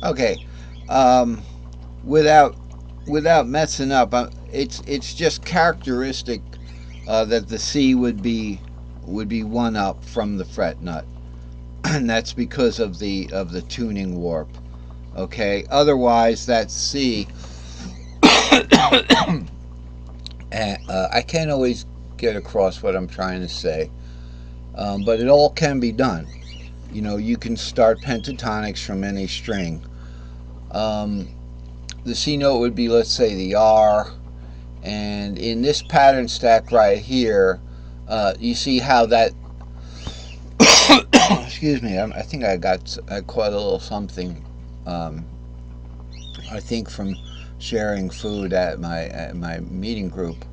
Okay. Um, without messing up, it's just characteristic that the C would be one up from the fret nut, and that's because of the tuning warp. Okay. Otherwise, that C, I can't always get across what I'm trying to say, but it all can be done. You know, you can start pentatonics from any string. Um, the C note would be, let's say, the R, and in this pattern stack right here, you see how that. Excuse me. I think I caught a little something. Um, I think from sharing food at my meeting group,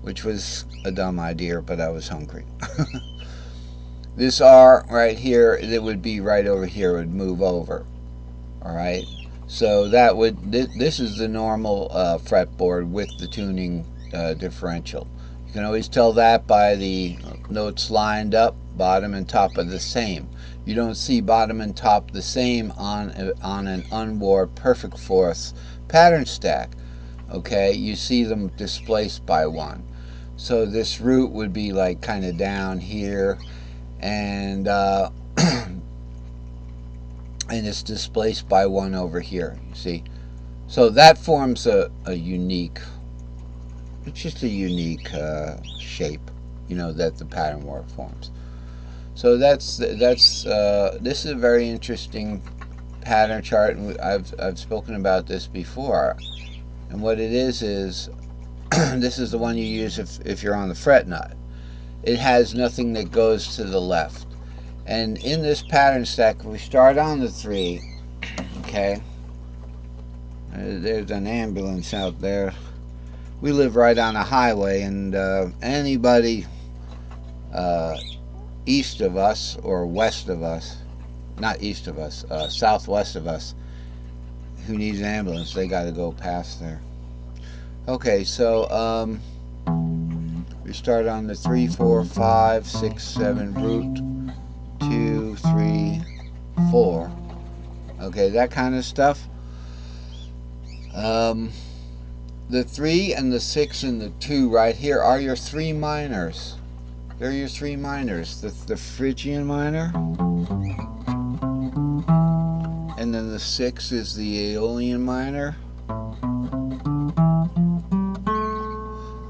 which was a dumb idea, but I was hungry. This R right here, it would be right over here, would move over. All right. So that would this is the normal fretboard with the tuning differential. You can always tell that by the notes lined up, bottom and top are the same. You don't see bottom and top the same on an unwarped perfect fourths pattern stack. Okay, you see them displaced by one. So this root would be like kind of down here, and and it's displaced by one over here. You see, so that forms a unique. It's just a unique shape, you know, that the pattern warp forms. So this is a very interesting pattern chart, and I've spoken about this before. And what it is this is the one you use if you're on the fret nut. It has nothing that goes to the left. And in this pattern stack, we start on the 3, okay? There's an ambulance out there. We live right on a highway, and anybody uh, east of us or west of us, not east of us, southwest of us, who needs an ambulance, they got to go past there. Okay, so we start on the 3, 4, 5, 6, 7 root 2, 3, 4. Okay, that kind of stuff. Um, the 3 and the 6 and the 2 right here are your 3 minors. They're your 3 minors. The Phrygian minor, and then the 6 is the Aeolian minor.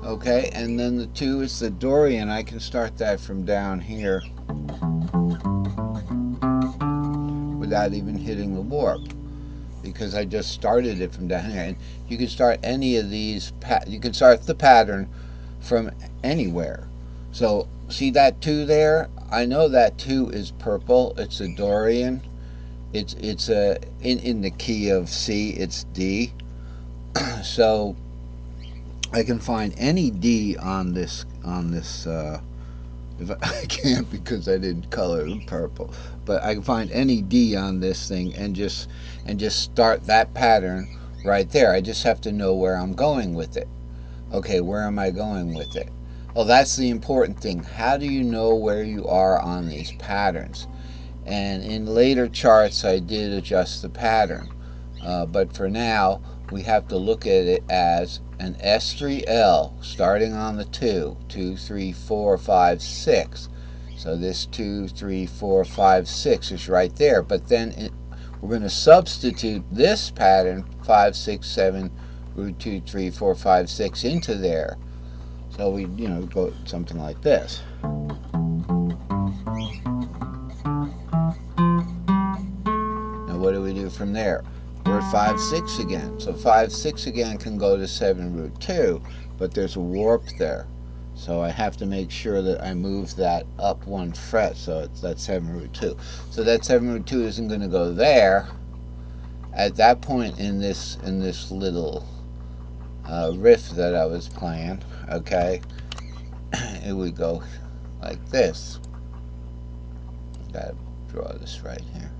Okay, and then the 2 is the Dorian. I can start that from down here without even hitting the warp, because I just started it from down here. And you can start any of these, you can start the pattern from anywhere. So see that 2 there? I know that 2 is purple. It's a Dorian. It's a in the key of C. It's D. So I can find any D on this if I can't because I didn't color it purple, but I can find any D on this thing and just start that pattern right there. I just have to know where I'm going with it. Okay, where am I going with it? Well, that's the important thing. How do you know where you are on these patterns? And in later charts, I did adjust the pattern. But for now, we have to look at it as an S3L starting on the 2, 2, 3, 4, 5, 6. So this 2, 3, 4, 5, 6 is right there. But then we're going to substitute this pattern 5, 6, 7, root 2, 3, 4, 5, 6 into there. So we, you know, go something like this. Now what do we do from there? We're at 5, 6 again. So 5, 6 again can go to 7 root 2, but there's a warp there. So I have to make sure that I move that up 1 fret, so that's 7 root 2. So that 7 root 2 isn't going to go there. At that point in this little riff that I was playing, okay, it would go like this. Gotta draw this right here.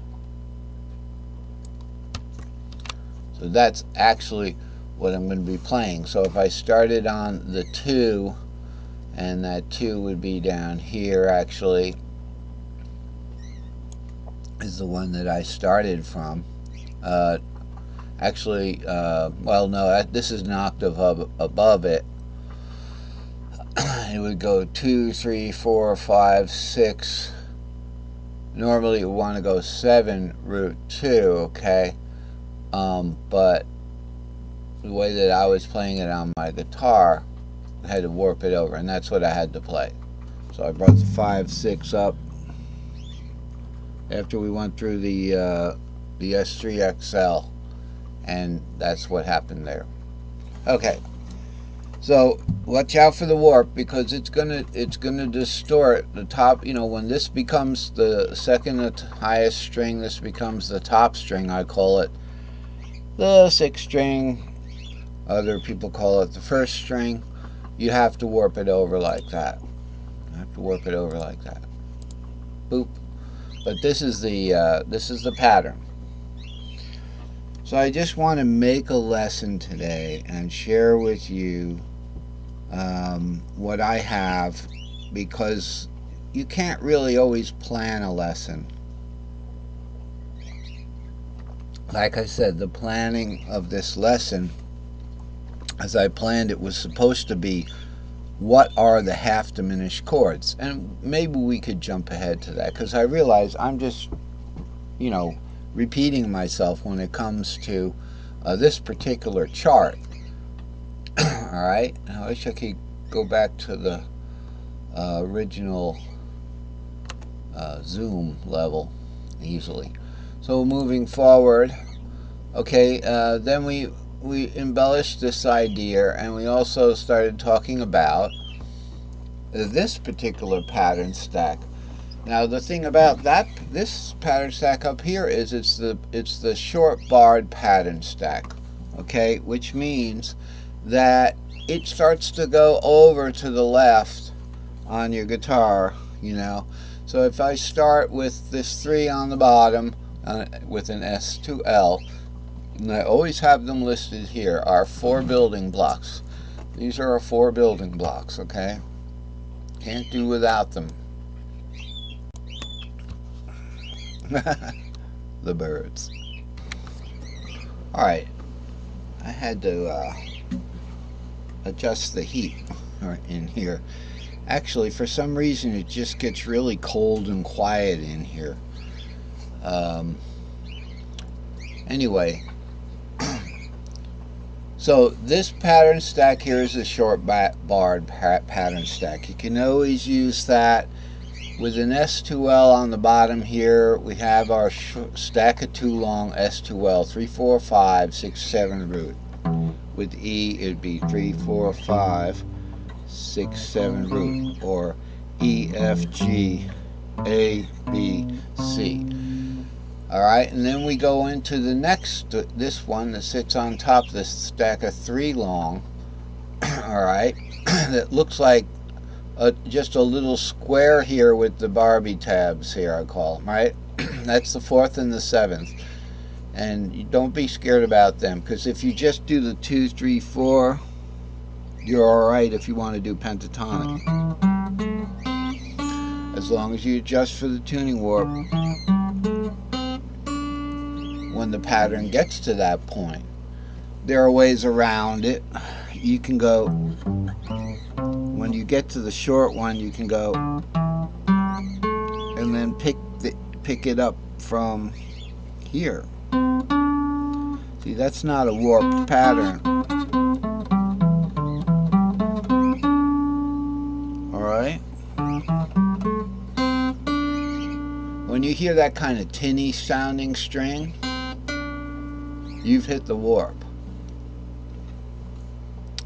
So that's actually what I'm going to be playing. So if I started on the 2, and that 2 would be down here, actually, is the one that I started from. Uh, Actually, well, no, this is an octave above it. It would go 2, 3, 4, 5, 6. Normally, you want to go 7 root 2, okay? But the way that I was playing it on my guitar, I had to warp it over, and that's what I had to play. So I brought the 5, 6 up after we went through the S3XL, and that's what happened there. Okay, so watch out for the warp because it's gonna distort the top. You know, when this becomes the second highest string, this becomes the top string. I call it the sixth string. Other people call it the first string. You have to warp it over like that. You have to warp it over like that. Boop. But this is the pattern. So I just want to make a lesson today and share with you what I have, because you can't really always plan a lesson. Like I said, the planning of this lesson, as I planned it, was supposed to be what are the half diminished chords, and maybe we could jump ahead to that because I realize I'm just, repeating myself when it comes to this particular chart. All right, I wish I could go back to the original zoom level easily. So moving forward, okay, then we embellished this idea, and we also started talking about this particular pattern stack. Now the thing about this pattern stack up here is it's the short barred pattern stack, okay, which means that it starts to go over to the left on your guitar, So if I start with this 3 on the bottom with an S2L, and I always have them listed here, are 4 building blocks. These are our 4 building blocks, okay? Can't do without them. The birds. Alright, I had to adjust the heat in here. Actually, for some reason, it just gets really cold and quiet in here. Anyway, so this pattern stack here is a short barred pattern stack. You can always use that. With an S2L on the bottom here, we have our stack of 2 long S2L, 3, 4, 5, 6, 7 root. With E, it'd be 3, 4, 5, 6, 7 root, or E, F, G, A, B, C. Alright, and then we go into the next, this one that sits on top of this stack of 3 long, alright, that looks like just a little square here with the Barbie tabs here, I call them, right? That's the 4th and the 7th. And you don't be scared about them, because if you just do the 2, 3, 4, you're alright if you want to do pentatonic. As long as you adjust for the tuning warp when the pattern gets to that point. There are ways around it. You can go, when you get to the short one, you can go and then pick it up from here. See, that's not a warped pattern. Alright? When you hear that kind of tinny sounding string, you've hit the warp.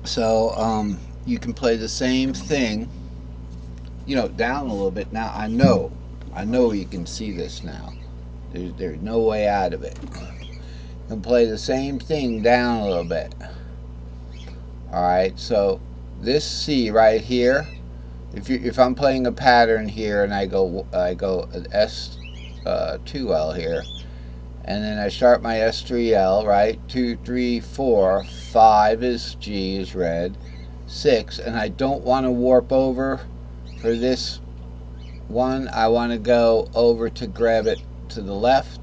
So you can play the same thing, down a little bit. Now I know you can see this now. There's no way out of it. You can play the same thing down a little bit. Alright, so this C right here, if I'm playing a pattern here and I go S2L here, and then I start my S3L, right? 2, 3, 4, 5 is G is red, 6, and I don't want to warp over for this one. I want to go over to grab it to the left,